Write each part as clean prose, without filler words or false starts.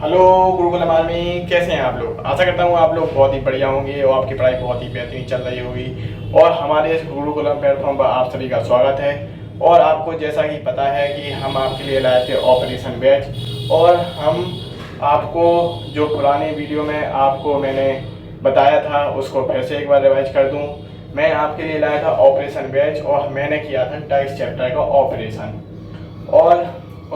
Hello Gurukul अकादमी, कैसे हैं आप लोग। आशा करता हूँ आप लोग बहुत ही बढ़िया होंगे और आपकी पढ़ाई बहुत ही बेहतरीन चल रही होगी। और हमारे इस गुरुकुलम प्लेटफॉर्म पर आप सभी का स्वागत है। और आपको जैसा कि पता है कि हम आपके लिए लाए थे ऑपरेशन बैच। और हम आपको जो पुराने वीडियो में आपको मैंने बताया था उसको फिर से एक बार रिवाइज कर दूँ। मैं आपके लिए लाया था ऑपरेशन बैच और मैंने किया था डाइस चैप्टर का ऑपरेशन। और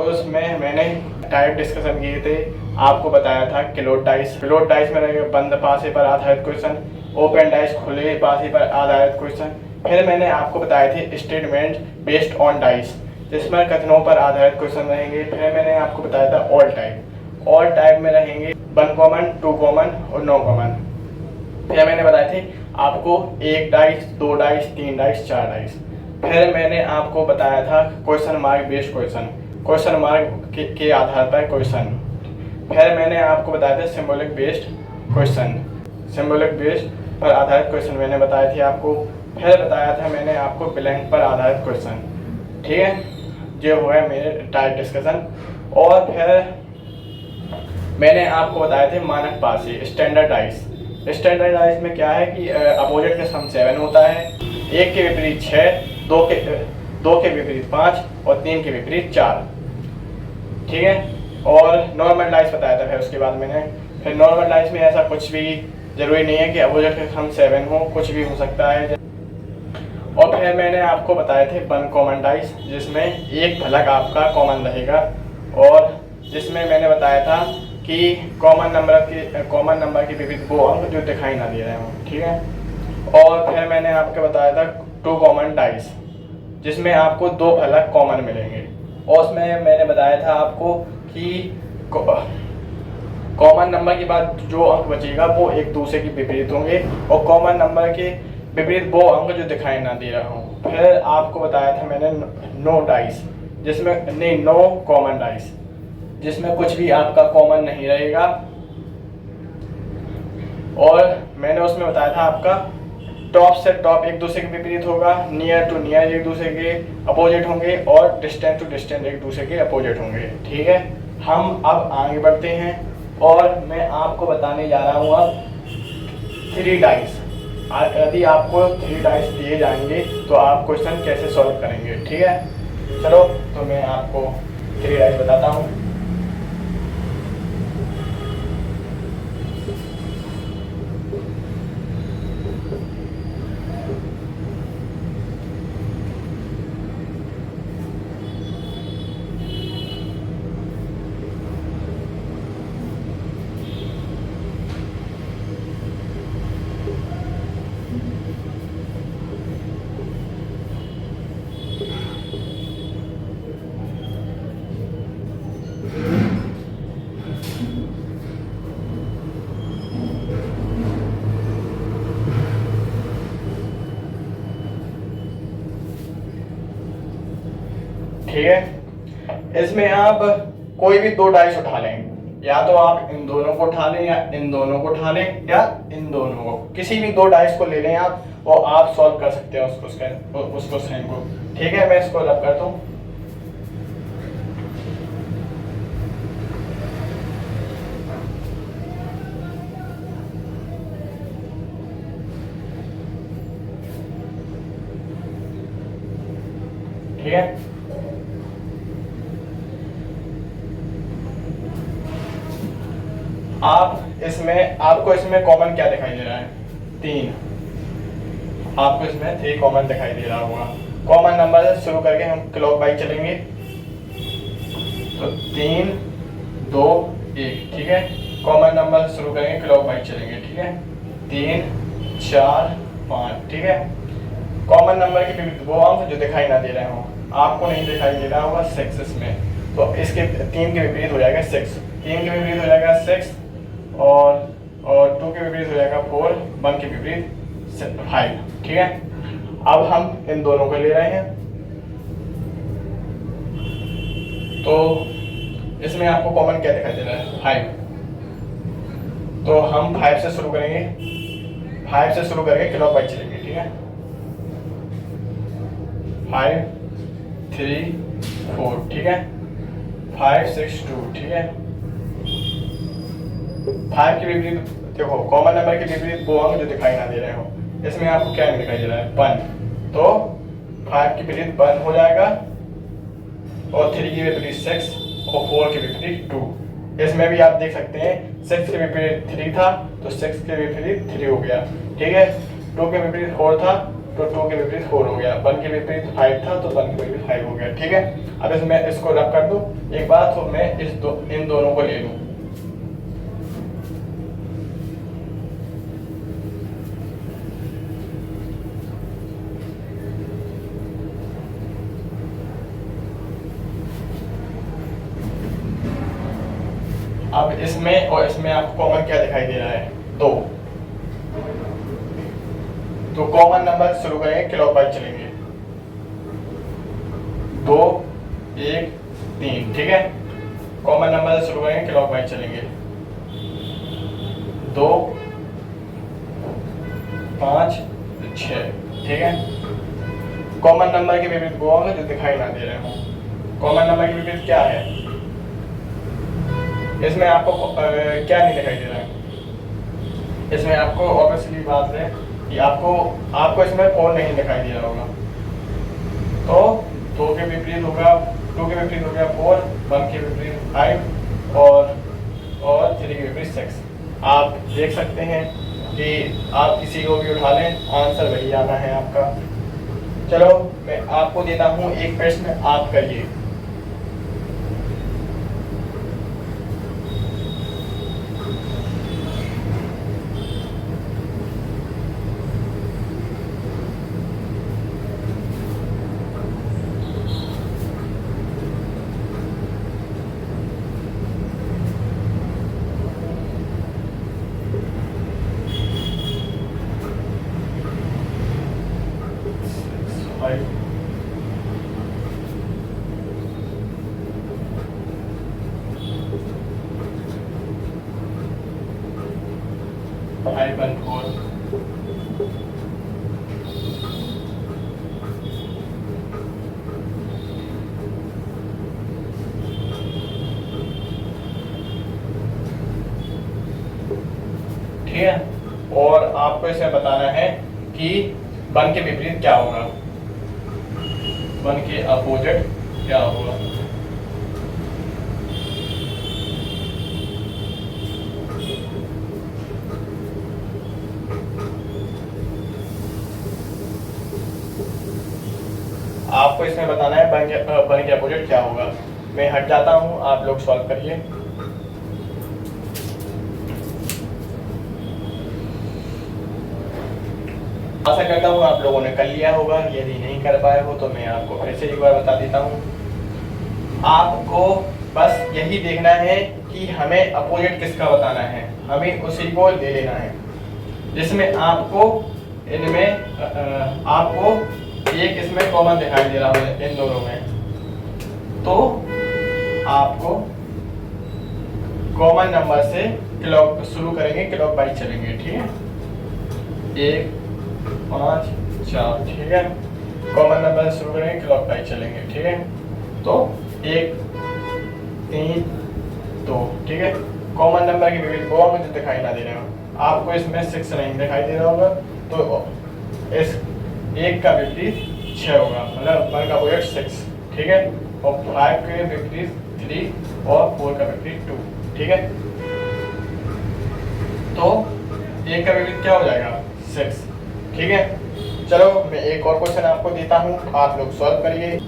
उसमें मैंने टाइप डिस्कशन किए थे। आपको बताया था क्लोज डाइस में रहेगा बंद पासे पर आधारित क्वेश्चन, ओपन डाइस खुले पासे पर आधारित क्वेश्चन। फिर मैंने आपको बताए थे स्टेटमेंट बेस्ड ऑन डाइस, जिसमें कथनों पर आधारित क्वेश्चन रहेंगे। फिर मैंने आपको बताया था ऑल टाइप में रहेंगे 1 कॉमन, 2 कॉमन और 9 कॉमन। फिर मैंने बताए थे आपको 1 डाइस, 2 डाइस, 3 डाइस, 4 डाइस। फिर मैंने आपको बताया था question mark based question mark के आधार पर क्वेश्चन। फिर मैंने आपको बताया था सिंबॉलिक बेस्ड पर आधारित क्वेश्चन मैंने बताए थे आपको। फिर बताया था मैंने आपको ब्लैंक पर आधारित क्वेश्चन। ठीक है, ये हुआ है मेरे टाइप डिस्कशन। और फिर मैंने आपको बताए थे मानक पासे स्टैंडर्डाइज में क्या है कि अपोजिट का सम 7 होता है, 1 के विपरीत 6, 2 के विपरीत 5 और 3 के विपरीत 4। ठीक है, और नॉर्मल डाइस बताया था। फिर उसके बाद मैंने फिर नॉर्मल डाइस में ऐसा कुछ भी जरूरी नहीं है कि अपोजिट का सम 7 हो, कुछ भी हो सकता है। और फिर मैंने आपको बताए थे 1 कॉमन डाइस, जिसमें एक फलक आपका कॉमन रहेगा और जिसमें मैंने बताया था कि कॉमन नंबर के विपरीत वो अंक जो दिखाई ना दे रहे हों। ठीक है, और फिर मैंने आपको बताया था 2 कॉमन डाइस, जिसमें आपको 2 फलक कॉमन मिलेंगे। और उसमें मैंने बताया था आपको कि कॉमन नंबर के बाद जो अंक बचेगा वो एक दूसरे के विपरीत होंगे और कॉमन नंबर के विपरीत वो अंक जो दिखाई ना दे रहा हूँ। फिर आपको बताया था मैंने 9 कॉमन डाइस, जिसमें कुछ भी आपका कॉमन नहीं रहेगा। और मैंने उसमें बताया था आपका टॉप से टॉप एक दूसरे के विपरीत होगा, नियर टू नियर एक दूसरे के अपोजिट होंगे और डिस्टेंस टू डिस्टेंस एक दूसरे के अपोजिट होंगे। ठीक है, हम अब आगे बढ़ते हैं और मैं आपको बताने जा रहा हूँ अब 3 डाइस। यदि आपको 3 डाइस दिए जाएंगे तो आप क्वेश्चन कैसे सॉल्व करेंगे। ठीक है, चलो तो मैं आपको 3 डाइस बताता हूँ। ठीक है, इसमें आप कोई भी 2 डाइस उठा लें, या तो आप इन दोनों को उठा लें या इन दोनों को उठा लें या इन दोनों को, किसी भी 2 डाइस को ले लें आप और आप सॉल्व कर सकते हैं उस क्वेश्चन को। ठीक है, मैं इसको रब करता हूँ। ठीक है, आपको इसमें कॉमन क्या दिखाई दे रहा है? 3। आपको इसमें 3 कॉमन दिखाई दे रहा होगा। कॉमन नंबर से शुरू करके हम क्लॉकवाइज चलेंगे तो 3, 2, 1। ठीक है, कॉमन नंबर से शुरू करेंगे क्लॉकवाइज चलेंगे। ठीक है, 3, 4, 5। ठीक है, कॉमन नंबर के विपरीत वो अंक जो दिखाई ना दे रहे हो, आपको नहीं दिखाई दे रहा होगा 6 इसमें, तो इसके 3 के विपरीत हो जाएगा 6, 3 के विपरीत हो जाएगा 6 और 2 के विपरीत हो जाएगा 4, 1 के विपरीत 5। ठीक है, अब हम इन दोनों को ले रहे हैं तो इसमें आपको कॉमन क्या दिखाई दे रहा है? 5। तो हम 5 से शुरू करेंगे, 5 से शुरू करके क्लॉकवाइज चलेंगे। ठीक है, 5, 3, 4। ठीक है, 5, 6, 2। ठीक है, 5 के विपरीत देखो, कॉमन नंबर के विपरीत वो अंक जो दिखाई ना दे रहे हो, इसमें आपको क्या नहीं दिखाई दे रहा है, 1, तो 5 के विपरीत 1 हो जाएगा, और 3 के विपरीत 6 और 4 के विपरीत 2। इसमें भी आप देख सकते हैं 6 के विपरीत 3 था तो 6 के विपरीत 3 हो गया, ठीक है। 2 के विपरीत 4 था तो 2 के विपरीत 4 हो गया, 1 के विपरीत 5 था तो 1 के विपरीत 5 हो गया, ठीक है। अब इसमें इसको रब कर दूं एक बार, तो मैं इन दोनों को ले लूं। अब इसमें और इसमें आपको कॉमन क्या दिखाई दे रहा है, 2। तो कॉमन नंबर शुरू करेंगे, क्लॉकवाइज चलेंगे, 2 1 3, ठीक है। कॉमन नंबर से शुरू करेंगे, क्लॉकवाइज चलेंगे, 2 5 6, ठीक है। कॉमन नंबर के विपरीत वो होंगे जो दिखाई ना दे रहे हो। कॉमन नंबर के विपरीत क्या है, इसमें आपको क्या नहीं दिखाई दे रहा है, इसमें आपको ऑब्वियसली बात है कि आपको इसमें 4 नहीं दिखाई दे रहा होगा, तो 2 के विपरीत होगा, 2 के विपरीत हो गया 4, 1 के विपरीत 5 और 3 के विपरीत 6। आप देख सकते हैं कि आप किसी को भी उठा लें, आंसर वही आना है आपका। चलो मैं आपको देता हूँ एक प्रश्न, आप करिए। ठीक है, और आपको इसमें बताना है कि 1 के विपरीत क्या होगा, 1 के अपोजिट क्या होगा। आपको इसमें बताना है 1 के अपोजिट क्या होगा। मैं हट जाता हूं, आप लोग सॉल्व करिए। आशा करता हूँ आप लोगों ने कर लिया होगा, यदि नहीं कर पाए हो तो मैं आपको फिर से एक बार बता देता हूँ। आपको बस यही देखना है कि हमें अपोजिट किसका बताना है, हमें उसी को ले लेना है जिसमें आपको इनमें आपको एक इसमें कॉमन दिखाई दे रहा है इन दोनों में, तो आपको कॉमन नंबर से क्लॉक शुरू करेंगे, क्लॉक वाइज चलेंगे, ठीक है। 1 5 4, ठीक है। कॉमन नंबर से शुरू करेंगे, क्लॉक वाइज चलेंगे, ठीक है। तो 1 3 2, ठीक है। कॉमन नंबर के विपरीत वो मुझे दिखाई ना दे रहे हो, आपको इसमें 6 नहीं दिखाई दे रहा होगा, तो इस 1 का विपरीत 6 होगा, मतलब 1 का अपोजिट 6, ठीक है। और 5 के विपरीत 3 और 4 का विपरीत 2, ठीक है। तो 1 का विपरीत क्या हो जाएगा, 6, ठीक है। चलो मैं एक और क्वेश्चन आपको देता हूं, आप लोग सॉल्व करिए।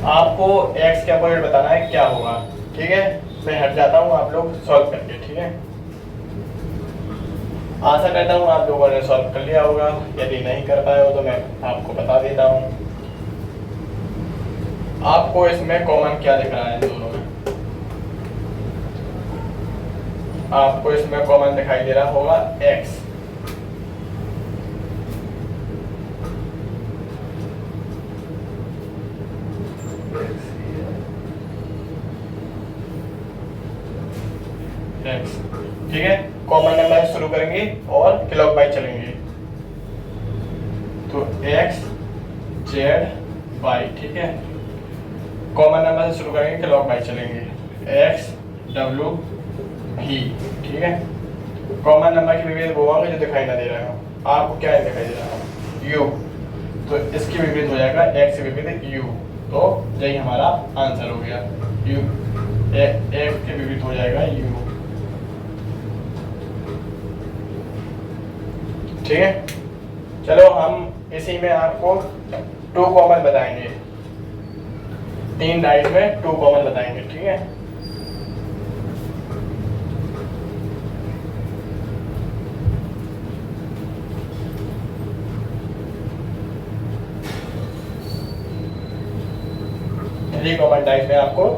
आपको x के अपोजिट बताना है क्या होगा। ठीक है, मैं हट जाता हूँ, आप लोग सॉल्व करके। ठीक है, आशा करता हूँ आप लोगों ने सॉल्व कर लिया होगा। यदि नहीं कर पाए हो तो मैं आपको बता देता हूँ। आपको इसमें कॉमन क्या दिख रहा है इन दोनों में? आपको इसमें कॉमन दिखाई दे रहा होगा x। x, ठीक है, कॉमन नंबर से शुरू करेंगे और क्लॉकवाइज चलेंगे। तो x z y, ठीक है, कॉमन नंबर से शुरू करेंगे, क्लॉकवाइज चलेंगे। x w v, ठीक है, कॉमन नंबर के विपरीत वो होंगे जो दिखाई ना दे रहा हो। आपको क्या दिखाई दे रहा है? u, तो इसके विपरीत हो जाएगा x के विपरीत u। तो यही हमारा आंसर हो गया। u x के विपरीत हो जाएगा u। ठीक है, चलो हम इसी में आपको 2 कॉमन बताएंगे। 3 डाइस में 2 कॉमन बताएंगे। ठीक है, थ्री कॉमन डाइस में आपको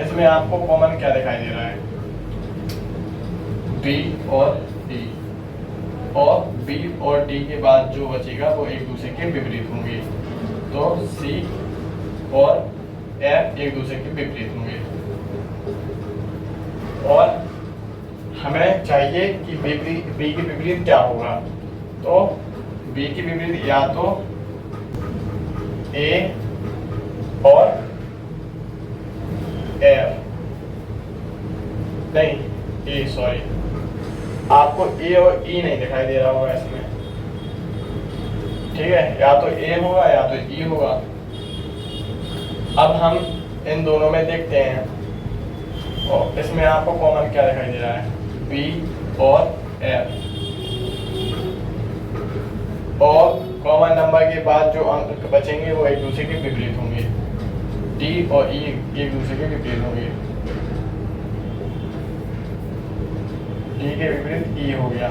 इसमें आपको कॉमन क्या दिखाई दे रहा है? B और D, और B और D के बाद जो बचेगा वो एक दूसरे के विपरीत होंगे। तो C और F एक दूसरे के विपरीत होंगे। और हमें चाहिए कि B के विपरीत क्या होगा। तो B के विपरीत या तो A और F, नहीं A, सॉरी, आपको A और E नहीं दिखाई दे रहा होगा इसमें। ठीक है, या तो A होगा या तो E होगा। अब हम इन दोनों में देखते हैं, और इसमें आपको कॉमन क्या दिखाई दे रहा है? B और F, और कॉमन नंबर के बाद जो अंक बचेंगे वो एक दूसरे के विपरीत होंगे। D और E एक दूसरे के विपरीत होंगे। D के विपरीत E हो गया।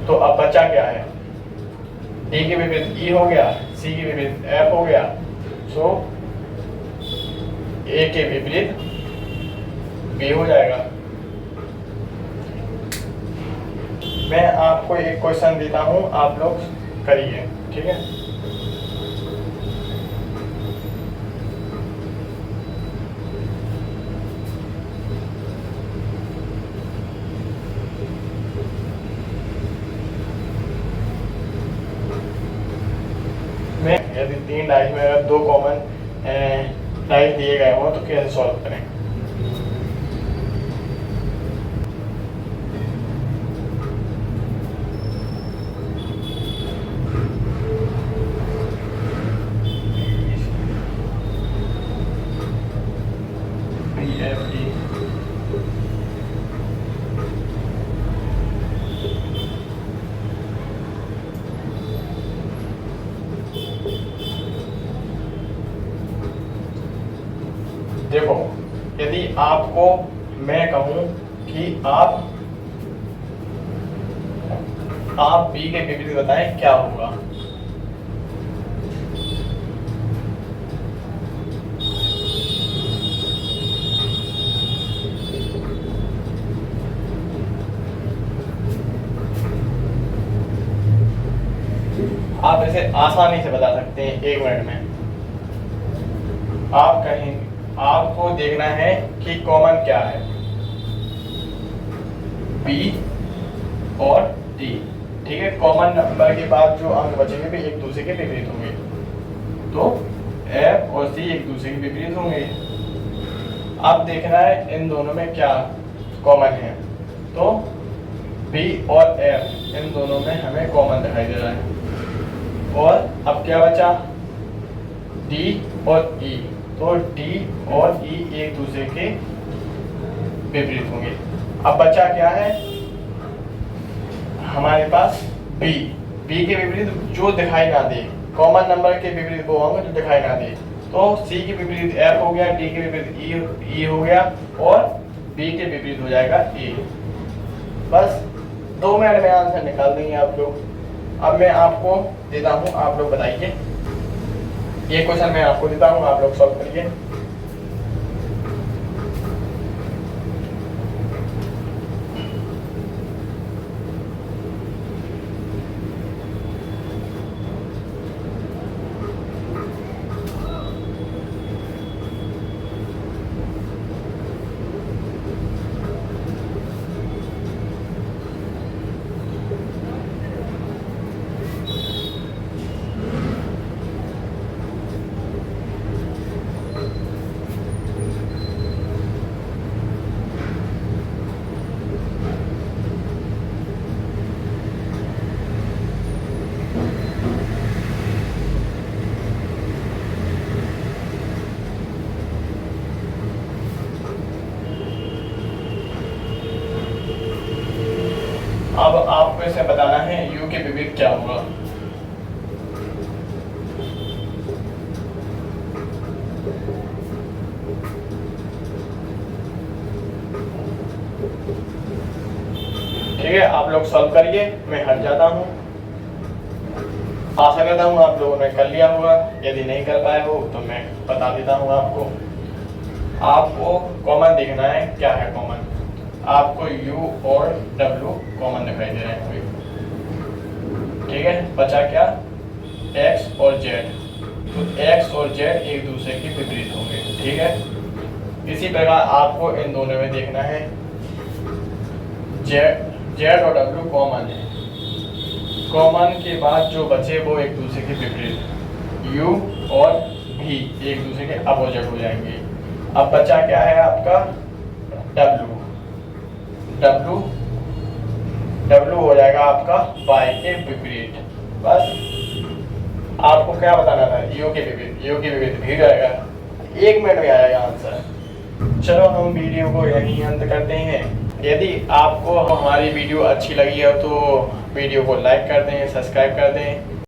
तो अब बचा क्या है? D के विपरीत E हो गया, C के विपरीत F हो गया। सो A के विपरीत B हो जाएगा। मैं आपको एक क्वेश्चन देता हूं, आप लोग करिए। ठीक है, यदि 3 डाइस में अगर 2 कॉमन डाइस दिए गए हों तो कैसे सॉल्व करें? देखो, यदि आपको मैं कहूं कि आप B के विपरीत बताएं क्या होगा। आप इसे आसानी से बता सकते हैं 1 मिनट में। आप कहेंगे, आपको देखना है कि कॉमन क्या है, बी और डी। ठीक है, कॉमन नंबर के बाद जो अंक बचेंगे भी एक दूसरे के विपरीत होंगे, तो एफ और सी एक दूसरे के विपरीत होंगे। अब देखना है इन दोनों में क्या कॉमन है, तो बी और एफ इन दोनों में हमें कॉमन दिखाई दे रहा है। और अब क्या बचा, डी और ई, तो डी और ई एक दूसरे के विपरीत होंगे। अब बचा क्या है हमारे पास, बी। बी के विपरीत जो दिखाई ना दे, कॉमन नंबर के विपरीत वो होंगे जो दिखाई ना दे, तो सी के विपरीत एफ हो गया, डी के विपरीत ई हो गया और बी के विपरीत हो जाएगा ए। बस 2 मिनट में आंसर निकाल देंगे आप लोग। अब मैं आपको देता हूँ, आप लोग बताइए, ये क्वेश्चन मैं आपको देता हूँ, आप लोग सॉल्व करिए। अब आपको इसे बताना है u के विपरीत क्या होगा। ठीक है, आप लोग सॉल्व करिए, मैं हट जाता हूँ। आशा करता हूँ आप लोगों ने कर लिया होगा, यदि नहीं कर पाए हो तो मैं बता देता हूँ आपको। आपको कॉमन देखना है, क्या है कॉमन, आपको u और w कॉमन दिखाई दे रहे हैं। ठीक है, बचा क्या, x और z, तो x और z एक दूसरे के विपरीत होंगे। ठीक है, इसी प्रकार आपको इन दोनों में देखना है, z और w कॉमन है, कॉमन के बाद जो बचे वो एक दूसरे के विपरीत, u और v एक दूसरे के अपोजिट हो जाएंगे। अब बचा क्या है आपका, w हो जाएगा आपका y के विपरीत। बस आपको क्या बताना था, u के विपरीत भी जाएगा, 1 मिनट में आएगा आंसर। चलो हम वीडियो को यहीं अंत करते हैं। यदि आपको हमारी वीडियो अच्छी लगी है तो वीडियो को लाइक कर दें, सब्सक्राइब कर दें